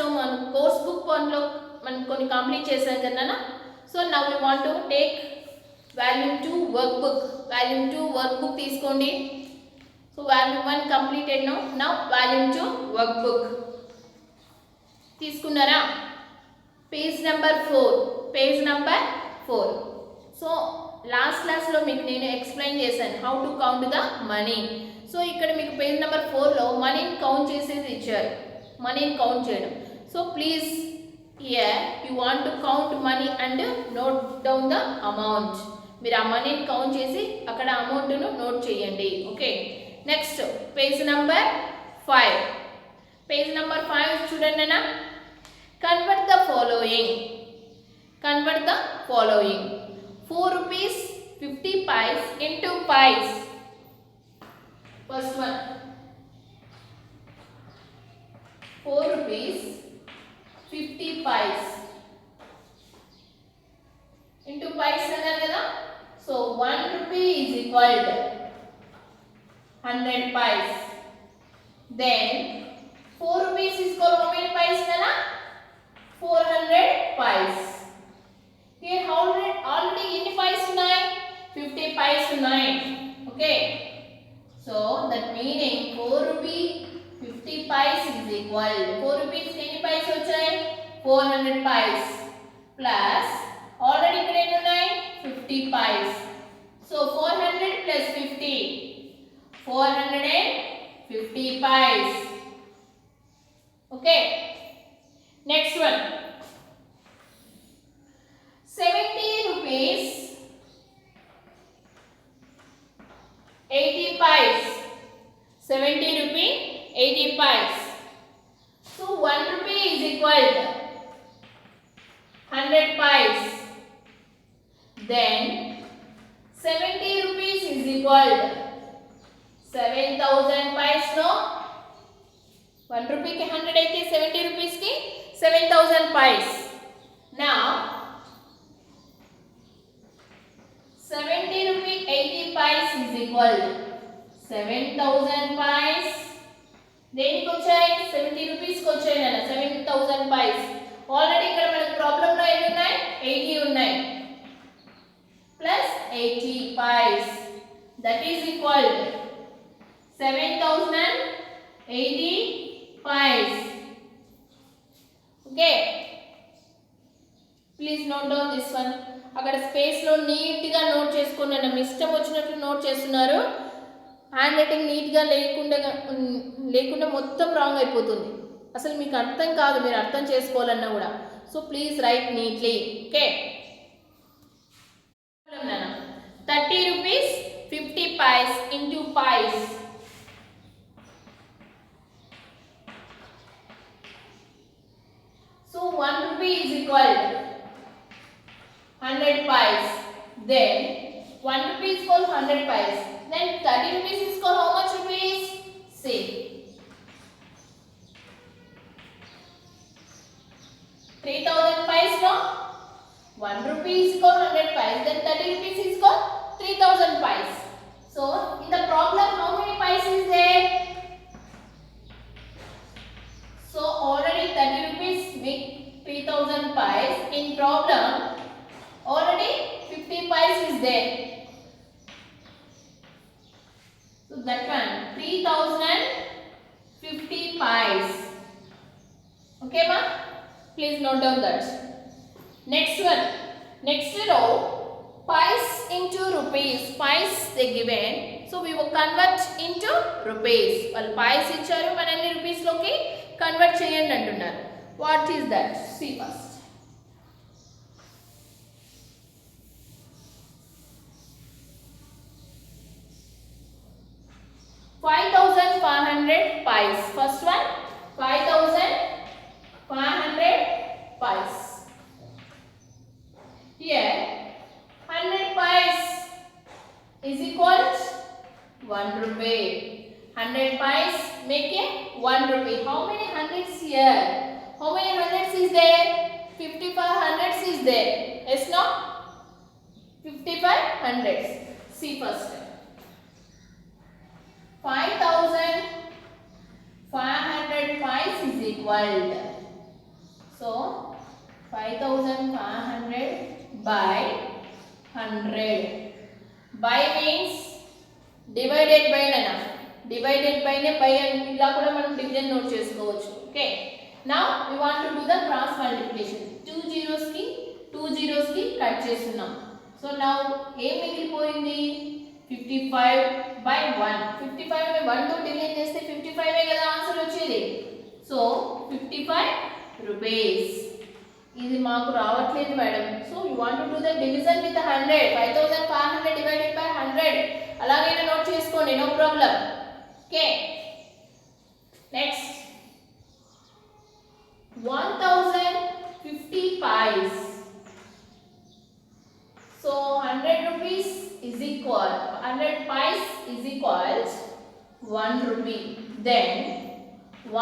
లో మనం course book వన్లో మనం కొన్ని కంప్లీట్ చేసాం కదా. So now we want to take volume 2 work book. Volume 2 work book తీసుకోండి. So volume 1 completed. Now volume 2 work book తీసుకున్నారా? Page number 4. సో లాస్ట్ క్లాస్లో మీకు నేను ఎక్స్ప్లెయిన్ చేశాను how to count the money. So ఇక్కడ మీకు పేజ్ నెంబర్ 4లో మనీని count చేసేది ఇచ్చారు, మనీని కౌంట్ చేయడం. So please here you want to count money and note down the amount. మీరు ఆ మనీని కౌంట్ చేసి అక్కడ అమౌంట్ను నోట్ చేయండి. Okay, next page number 5. Page number 5 చూడండి అన్న. Convert the following. 4 rupees 50 paise into paise. First one, 4 rupees 50 paise into paise అన్నారు కదా. So 1 rupee is equal to 100 paise. Then 4 rupees is equal to how many paise కదా? 400 paise. Here already ఎన్ని paise ఉన్నాయి? 50 paise ఉన్నాయి. Okay, so that meaning 4 rupee 50 paise is equal to 4 rupees ఎన్ని paise వచ్చాయి? 400 paise plus already ఇక్కడ ఎన్ని ఉన్నాయి? 50 paise. So 400 plus 50, 450 paise. Okay, next one, 70 rupees 80 paise. 70 rupee 80 paise. So 1 rupee is equal to 100 paise. Then 70 rupees is equal to 7000 paise. No, 1 rupee ki 100 అయితే 70 rupees ki 7000 paise. Now 70 rupee 80 paise is equal to 7000 paise. దేనికి వచ్చాయి? 70 rupees కి వచ్చాయి నాన్న. 7000 paise. Already ఇక్కడ మనకి problem లో ఎన్ని ఉన్నాయి? 80 ఉన్నాయి. Plus 80 paise. That is equal to 7080 paise. Okay, please note down this one. అక్కడ స్పేస్లో నీట్గా నోట్ చేసుకోండి అన్న. మీ ఇష్టం వచ్చినట్లు నోట్ చేస్తున్నారు. హ్యాండ్ రైటింగ్ నీట్గా లేకుండా మొత్తం రాంగ్ అయిపోతుంది. అసలు మీకు అర్థం కాదు, మీరు అర్థం చేసుకోవాలన్నా కూడా. So please right neatly. Okay, 30 rupees 50 paise into paise. So 1 rupee is equal to 100 paise. Then 1 rupee is equal to 100 paise. Then 30 rupees is equal to how much rupees? Say 3000 paise. No, 1 rupee is equal to 100 paise. Then 30 rupees is equal to 3000 paise. So in the problem how many paise is there? So already 30 rupees make 3000 paise. In problem already 50 paise is there. So that one 3050 paise. Okay ma, please note down that. Next one, next row, paise into rupees. Paise they given, so we will convert into rupees. Well paise ఇచ్చారు, మనల్ని rupees లోకి convert చేయండి అంటున్నారు. What is that? See first. 5500 paise. First one 5500 paise. Here 100 paise is equal to 1 rupee. 100 paise make a 1 rupee. How many hundreds here? How many hundreds is there? 55 hundreds is there. Yes, no? 55 hundreds. See first. 5500 paise is equal to 5500 by 100. By means divided by nana. Divided by ne by and ila kuda manam division note chesukovachu. Okay. Now we want to do the cross multiplication. Two zeros ki cut chestunnam. So now em migilipoyindi 55 by 1. 55 ని 1 తో divide చేస్తే 55 ఏ కదా answer వచ్చేది. So 55 rupees. ఇది మాకు రావట్లేదు madam. So you want to do the division with 100. 5500 divided by 100. అలాగైనా note చేసుకోండి, no problem. Okay. Next 1050 pies. So 100 rupees is equal 100 pies is equals 1 rupee. Then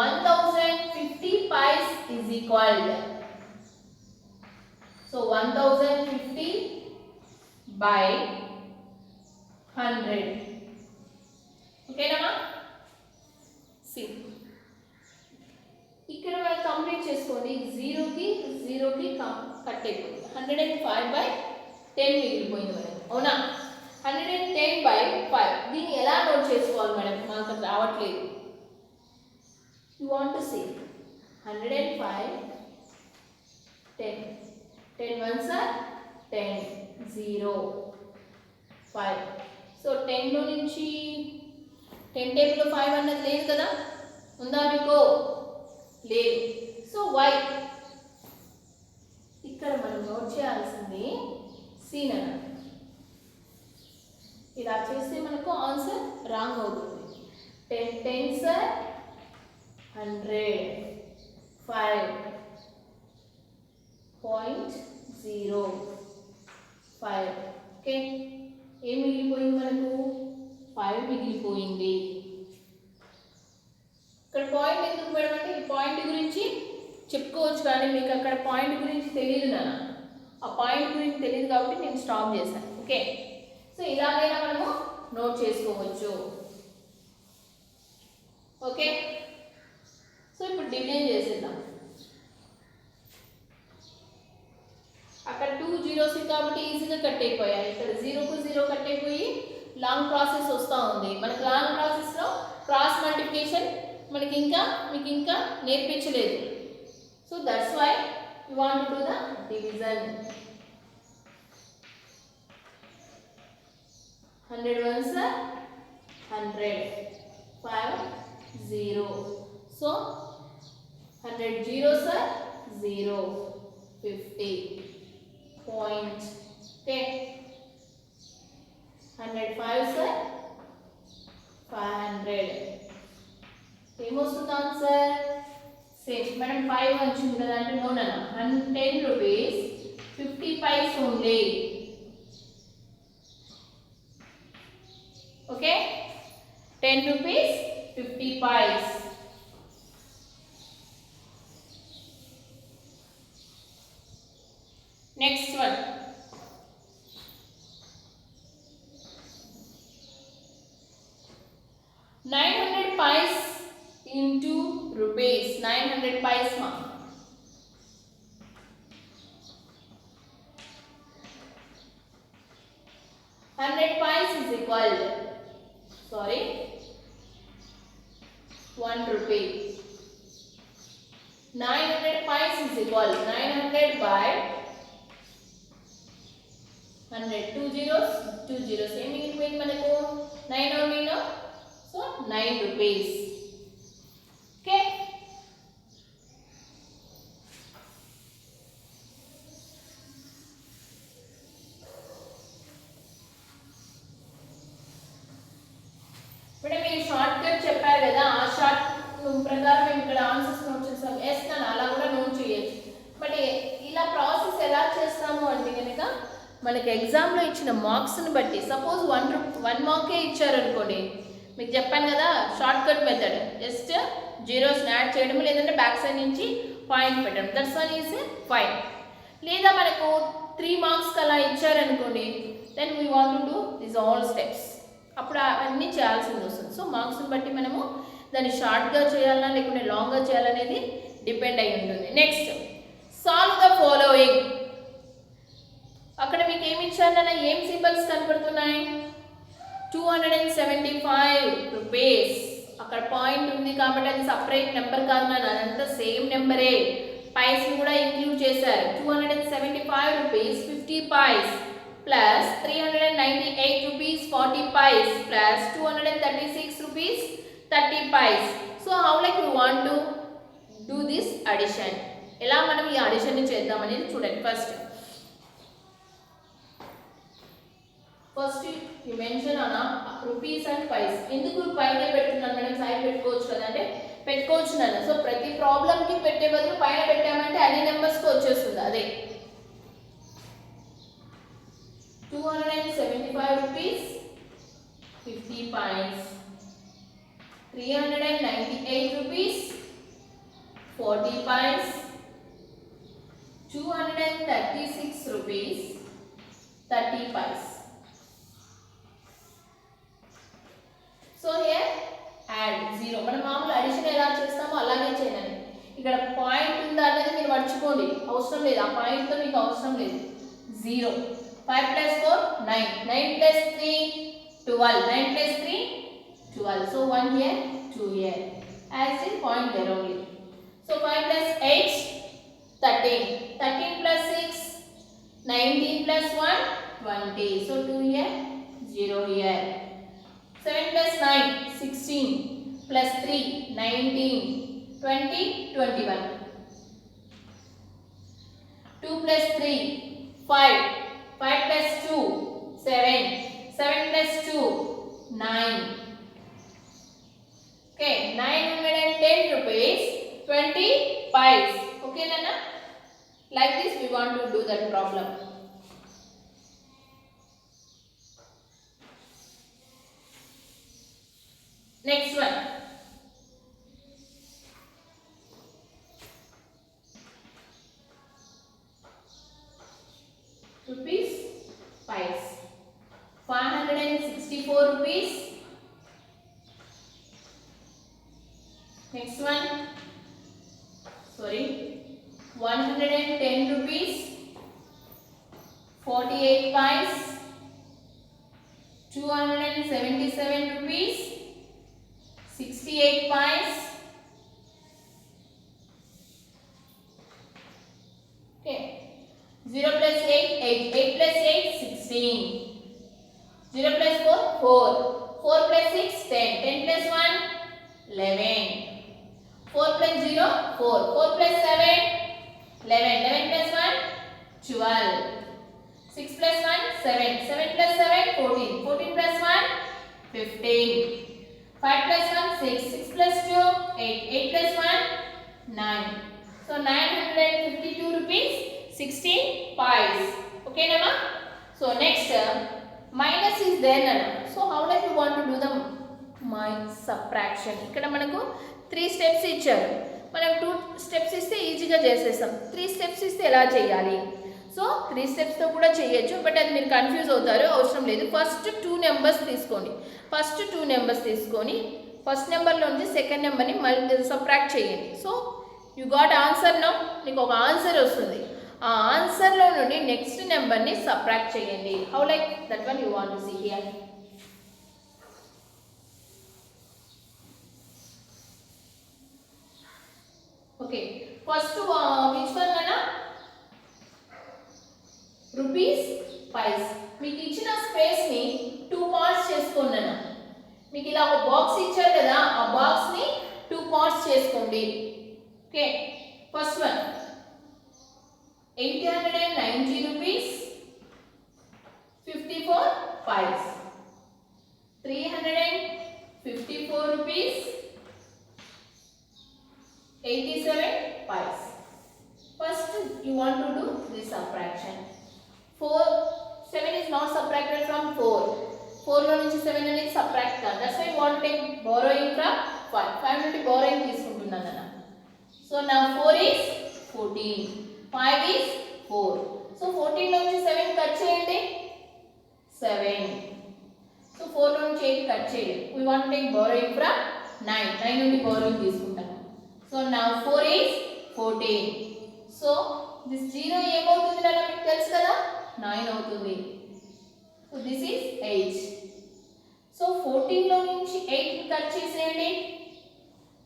1050 pies is equal. So 1050 by 100. Okay na? See. ఇక్కడ మనం complete చేసుకోండి. 0 కి cut అయిపోయింది. 105 by 10 మిగిలిపోయింది madam. అవునా? 110 by 5. దీన్ని ఎలా నోట్ చేసుకోవాలి మేడం? మాకు రావట్లేదు. You want to say 105 10. 10 ones are 10 0 5. So 10 లో నుంచి 10 టేబుల్ లో 5 అన్నది లేదు కదా, ఉందా మీకు? లేదు. సో y ఇక్కడ మనం నోట్ చేయాల్సింది సీన్ అన్న. ఇలా చేస్తే మనకు ఆన్సర్ రాంగ్ అవుతుంది. 10 10s are 100 5.05. ఓకే. ఏం మిగిలిపోయింది మనకు? 5 మిగిలిపోయింది. ఇక్కడ పాయింట్ ఎందుకు మేడం అంటే ఈ పాయింట్ గురించి చెప్పుకోవచ్చు, కానీ మీకు అక్కడ పాయింట్ గురించి తెలియదు నాన్న. ఆ పాయింట్ గురించి తెలియదు కాబట్టి నేను స్టాప్ చేశాను. ఓకే. సో ఇలాగైనా మనము నోట్ చేసుకోవచ్చు. ఓకే. సో ఇప్పుడు డివిజన్ చేసేద్దాం. అక్కడ 2 zeros కాబట్టి ఈజీగా కట్ అయిపోయాయి. ఇక్కడ 0 కు 0 కట్ అయిపోయి లాంగ్ ప్రాసెస్ వస్తూ ఉంది. మనకి లాంగ్ ప్రాసెస్లో క్రాస్ మల్టిప్లికేషన్ మీకు ఇంకా నేర్పించలేదు. So that's why you want to do the division. 100 ones are 100 5 0. So 100 zeros are 0 50 point. Okay. 100 5s are 500. ఏమొస్తుంది ఆన్సర్? సేమ్ మేడం 5 వచ్చింది కదా అంటే నో నాన్న. 10 rupees 50 pies only. Okay. 10 rupees 50 pies. Next one. $900 pies into rupees. 900 pies ma. $100 pies is equal. Sorry. 1 rupee. 900 pies is equal 900 by 100. 2 zeros. ఏమి మిగిలిపోయింది మనకు? 9 only no. So 9 rupees. Okay. ఇప్పుడు మీరు short cut చెప్పారు కదా, ఆ short ప్రకారం మేము ఇక్కడ ఆన్సర్స్ నోట్ చేస్తాం. ఎస్ నన్ను అలా కూడా నోట్ చేయొచ్చు. బట్ ఇలా ప్రాసెస్ ఎలా చేస్తాము అంటే కనుక మనకి ఎగ్జామ్లో ఇచ్చిన మార్క్స్ని బట్టి, సపోజ్ 1 మార్కే ఇచ్చారనుకోండి, మీకు చెప్పాను కదా షార్ట్ కట్ మెథడ్, జస్ట్ జీరోస్ని యాడ్ చేయడం, లేదంటే బ్యాక్ సైడ్ నుంచి పాయింట్ పెట్టడం. That's one is fine. లేదా మనకు 3 మార్క్స్కి అలా ఇచ్చారనుకోండి, then we want to do this all steps. అప్పుడు అవన్నీ చేయాల్సింది వస్తుంది. సో మార్క్స్ని బట్టి మనము దాన్ని షార్ట్గా చేయాలన్నా లేకుంటే లాంగ్గా చేయాలనేది డిపెండ్ అయి ఉంటుంది. Next solve the following. అక్కడ మీకు ఏమి ఇచ్చారు నాన్న, ఏం సింబల్స్ కనపడుతున్నాయి? 275 రూపీస్. అక్కడ పాయింట్ ఉంది కాబట్టి అది సపరేట్ నెంబర్ కాదు నాన్న, అదంతా సేమ్ నెంబరే. పైస్ కూడా ఇంక్లూడ్ చేశారు. 275 rupees 50 paise plus 398 rupees 40 paise plus 236 rupees 30 paise. So how like you want to do this addition? ఎలా మనం ఈ అడిషన్ చేద్దాం అనేది చూడండి. ఫస్ట్ యూ మెన్షన్ అన్న రూపీస్ అండ్ పైస్. ఎందుకు పైన పెడుతున్నాను మేడం, సైడ్ పెట్టుకోవచ్చు కదా అంటే పెట్టుకోవచ్చు నాన్న. సో ప్రతి ప్రాబ్లంకి పెట్టే బదులు పైన పెట్టామంటే అన్ని నెంబర్స్కి వచ్చేస్తుంది. అదే 275 rupees 50 paise, 398 rupees 40 paise, 236 rupees 30 paise. So here add 0. మనం మామూలు అడిషన్ ఎలా చేస్తామో అలాగే చేయాలి. ఇక్కడ పాయింట్ ఉందా అనేది మీరు మర్చిపోండి, అవసరం లేదు. ఆ పాయింట్తో మీకు అవసరం లేదు. 0. 5 plus 4 9, 9 plus 3 12, 9 plus 3 12. So 1 here, 2 here. As in point there only. So 5 plus 8 13, 13 plus 6 19 plus 1 20. So 2 here, 0 here. 7 plus 9 16 plus 3 19 20 21. 2 plus 3 5, 5 plus 2 7, 7 plus 2 9. Okay, 910 rupees 20 pies. Okay Nana, like this we want to do that problem. Next one, rupees pies. 564 rupees. Next one, sorry, 110 rupees 48 pies, 277 rupees 68 pies. Okay, 0 plus 8 8, 8 plus 8 16, 0 plus 4 4, 4 plus 6 10, 10 plus 1 11, 4 plus 0 4, 4 plus 7 11, 11 plus 1 12, 6 plus 1 7, 7 plus 7 14, 14 plus 1 15, 5 plus 1 6, 6 plus 2 8, 8 plus 1 9. So 952 rupees 16 pies. Okay Nama? So next minus is there Nana. So how like you want to do the subtraction? ఇక్కడ మనకు 3 steps ఇచ్చారు. మనం 2 steps ఇస్తే ఈజీగా చేసేస్తాం. 3 steps ఇస్తే ఎలా చేయాలి? సో 3 స్టెప్స్తో కూడా చేయొచ్చు, బట్ అది మీరు కన్ఫ్యూజ్ అవుతారు, అవసరం లేదు. ఫస్ట్ 2 నెంబర్స్ తీసుకోండి. ఫస్ట్ 2 నెంబర్స్ తీసుకొని ఫస్ట్ నెంబర్లో నుంచి సెకండ్ నెంబర్ని మళ్ళీ సబ్ట్రాక్ట్ చేయండి. So you got answer now. మీకు ఒక ఆన్సర్ వస్తుంది. ఆ ఆన్సర్లో నుండి నెక్స్ట్ నెంబర్ని సబ్ట్రాక్ట్ చేయండి. How like that one you want to see here. Okay, first which one అన్నా రూపీస్ పైస్. మీకు ఇచ్చిన స్పేస్ని 2 పార్ట్స్ చేసుకోండి. మీకు ఇలా ఒక బాక్స్ ఇచ్చారు కదా, ఆ బాక్స్ని 2 పార్ట్స్ చేసుకోండి. Okay, first one 890 rupees 54 paise, 354 rupees 87 pies. First you want to do this subtraction. 7 is not subtracted from 4. 4 లో నుంచి 7 అనేది subtract కాదు. That's why you want to take borrowing from 5. 5 నుండి borrowing తీసుకుంటున్నాను అన్న. So now 4 is 14. 5 is 4. So 14 లో నుంచి 7 cut చేయండి. 7. So 4 లో నుంచి 8 కట్ చేయండి. We want to take borrowing from 9. 9 నుండి borrowing తీసుకుంటాను. So now 4 is 14. So this 0 ఏమవుతుంది నాన్న మీకు తెలుసు కదా 9 అవుతుంది. So this is 8. సో 14 లో నుంచి 8 ని కట్ చేసేయండి.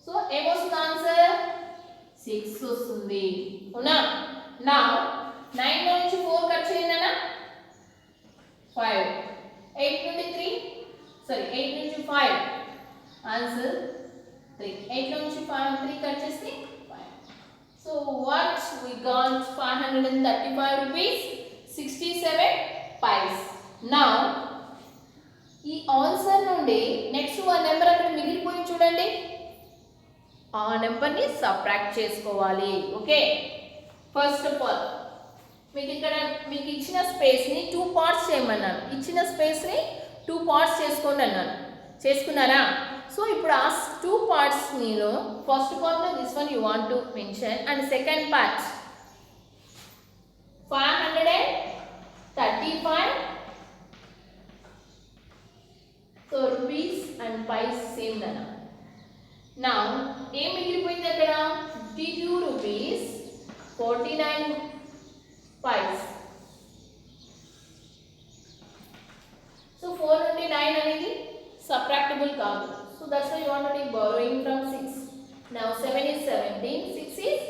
సో ఏమొస్తుంది ఆన్సర్ 6 వస్తుంది. అవునా? నా 9 లో నుంచి 4 కట్ చేయండి అన్న 5. 8 నుండి 3 సారీ 8 నుంచి 5 ఆన్సర్ 3. 8 లో నుంచి 3 కట్ చేస్తే 5. So what we got 535 rupees 67 paise. Now ఈ ఆన్సర్ నుండి నెక్స్ట్ వన్ నెంబర్ అక్కడ మిగిలిపోయింది చూడండి, ఆ నెంబర్ని సబ్ట్రాక్ట్ చేసుకోవాలి. ఓకే, ఫస్ట్ ఆఫ్ ఆల్ మీకు ఇక్కడ మీకు ఇచ్చిన స్పేస్ని 2 పార్ట్స్ చేయమన్నాను. ఇచ్చిన స్పేస్ని 2 పార్ట్స్ చేసుకోండి అన్నాను. చేసుకున్నారా? సో ఇప్పుడు ఆ 2 పార్ట్స్ నేను ఫస్ట్ పార్ట్లో this one you want to mention and second part 535 so rupees and paise same దనా. నా ఏం మిగిలిపోయింది అక్కడ 52 rupees 49 paise. సో 4 నుండి 9 అనేది సబ్ట్రాక్టబుల్ కాదు. So that's why you want to take borrowing from 6. Now 7 is 17, 6 is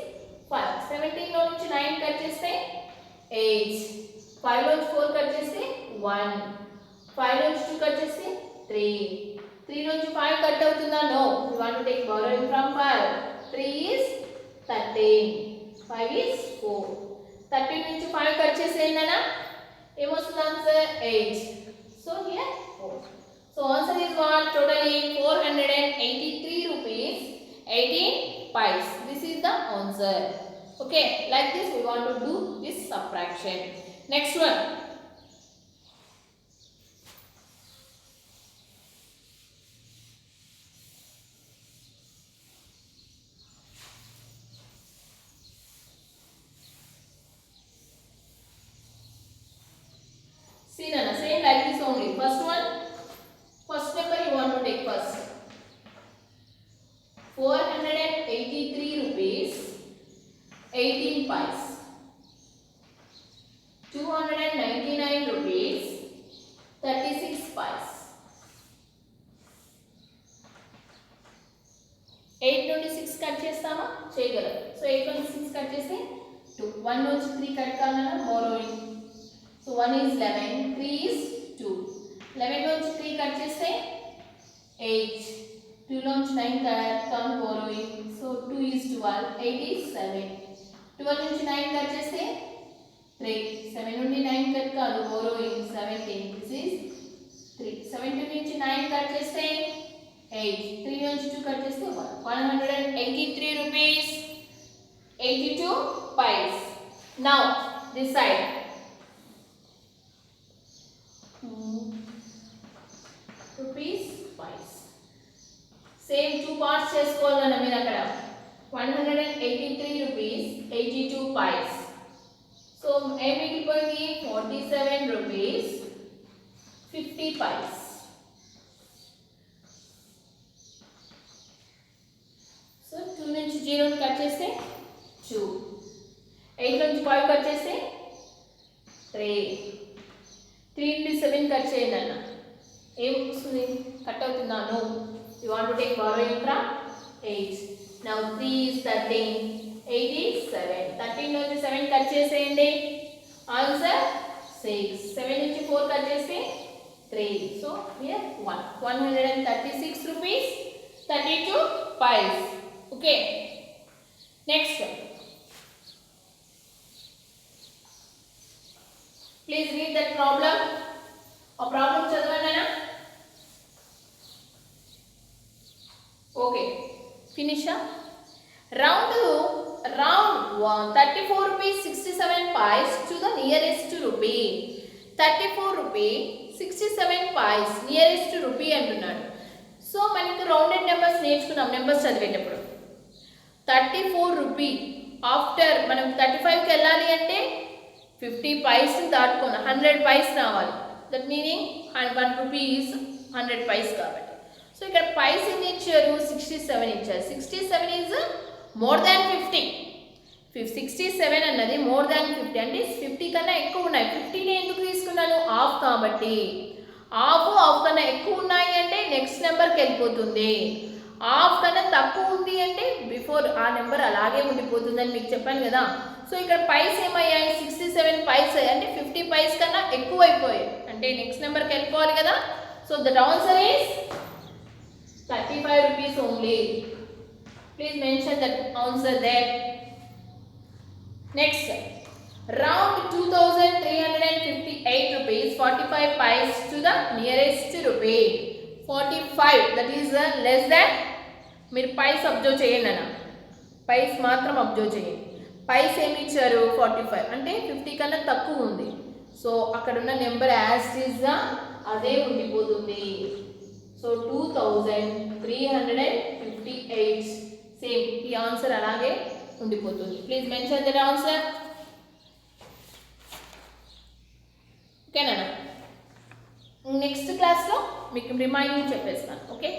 5. 17 లో నుంచి 9 కట్ చేస్తే 8, 5 లో నుంచి 4 కట్ చేస్తే 1, 5 లో నుంచి 2 కట్ చేస్తే 3, 3 లో నుంచి 5 కట్ అవుతుందా? No, you want to take borrowing from 5. 3 is 13, 5 is 4. 13 నుంచి 5 కట్ చేసేయండినా ఏమొస్తుంది answer 8. So here 4. So answer is what totally 483 rupees 18 paise. This is the answer. Okay, like this we want to do this subtraction. Next one. See Nana, same like this only. First one, first number you want to take first. 483 rupees 18 paise. 299 rupees 36 paise. 8 నుండి 6 cut చేస్తామా? చేయగలం. So 8 నుండి 6 cut చేస్తే 2. 1 నుంచి 3 cut కావాలన్నా borrowing. So 1 is 11, 3 is 2. 11 నుంచి 3 cut చేస్తే 8. 2 నుంచి 9 కట్ కావాలి borrowing. So 2 is 12, 8 is 7. 12 నుంచి 9 కట్ చేస్తే 3. 7 నుండి 9 కట్ కావాలి borrowing 17. This is 3. 17 నుంచి 9 కట్ చేస్తే 8. 3 నుంచి 2 కట్ చేస్తే 1. 183 rupees 82 paise. Now this side rupees paise. Same 2 parts చేసుకోవాలన్న మీరు అక్కడ 183 rupees 82 paise. సో ఏం మిగిలిపోయింది 47 rupees 50 paise. సో 2 నుంచి 0 ని కట్ చేస్తే 2. 8 నుంచి 5 కట్ చేస్తే 3. 3 నుండి 7 కట్ చేయండి అన్న ఏం వస్తుంది? కట్ అవుతుందా? No, you want to take borrowing from 8. Now 3 is 13, 8 is 7. 13 నుంచి 7 కట్ చేసేయండి ఆన్సర్ 6. 7 నుంచి 4 కట్ చేస్తే 3. So here 136 rupees 32 paise. Okay, next please read that problem. ఆ ప్రాబ్లం చదవండి అన్న. Okay, finish. round 34 rupees 67 paise to the nearest rupee. 34 rupees 67 paise nearest rupee అంటున్నాడు. So మనకి rounded numbers నేర్చుకున్నాం నెంబర్స్ చదివేటప్పుడు. 34 రూపీ ఆఫ్టర్ మనం 35కి వెళ్ళాలి అంటే 50 paise దాటుకోవాలి, 100 paise రావాలి. That meaning 1 rupee is 100 paise కాబట్టి. సో ఇక్కడ paise ఎన్ని ఇచ్చారు? 67 ఇచ్చారు. 67 is more than 50. 67 అన్నది మోర్ దాన్ 50 అంటే 50 కన్నా ఎక్కువ ఉన్నాయి. 50ని ఎందుకు తీసుకున్నాను? హాఫ్ కాబట్టి. హాఫ్ కన్నా ఎక్కువ ఉన్నాయి అంటే నెక్స్ట్ నెంబర్కి వెళ్ళిపోతుంది. హాఫ్ కన్నా తక్కువ ఉంది అంటే బిఫోర్ ఆ నెంబర్ అలాగే ఉండిపోతుందని మీకు చెప్పాను కదా. సో ఇక్కడ పైస్ ఏమయ్యాయి? 67 పైస్ అంటే 50 పైస్ కన్నా ఎక్కువ అయిపోయాయి అంటే నెక్స్ట్ నెంబర్కి వెళ్ళిపోవాలి కదా. So that answer is 35 rupees only. Please mention that answer there. Next, round 2358 rupees 45 pies to the nearest rupee. 45 that is less than. మీరు పైస్ అబ్జర్వ్ చేయండి అన్న, పైస్ మాత్రం అబ్జర్వ్ చేయండి. పైస్ ఏమి ఇచ్చారు? 45 అంటే 50 కన్నా తక్కువ ఉంది. సో అక్కడ ఉన్న నెంబర్ యాజ్ ఇస్ గా అదే ఉండిపోతుంది. సో 2358 సేమ్ ఈ ఆన్సర్ అలాగే ఉండిపోతుంది. Please mention that answer. ఓకేనా? నెక్స్ట్ క్లాస్లో మీకు రిమైనింగ్ చెప్పేస్తాను. ఓకే.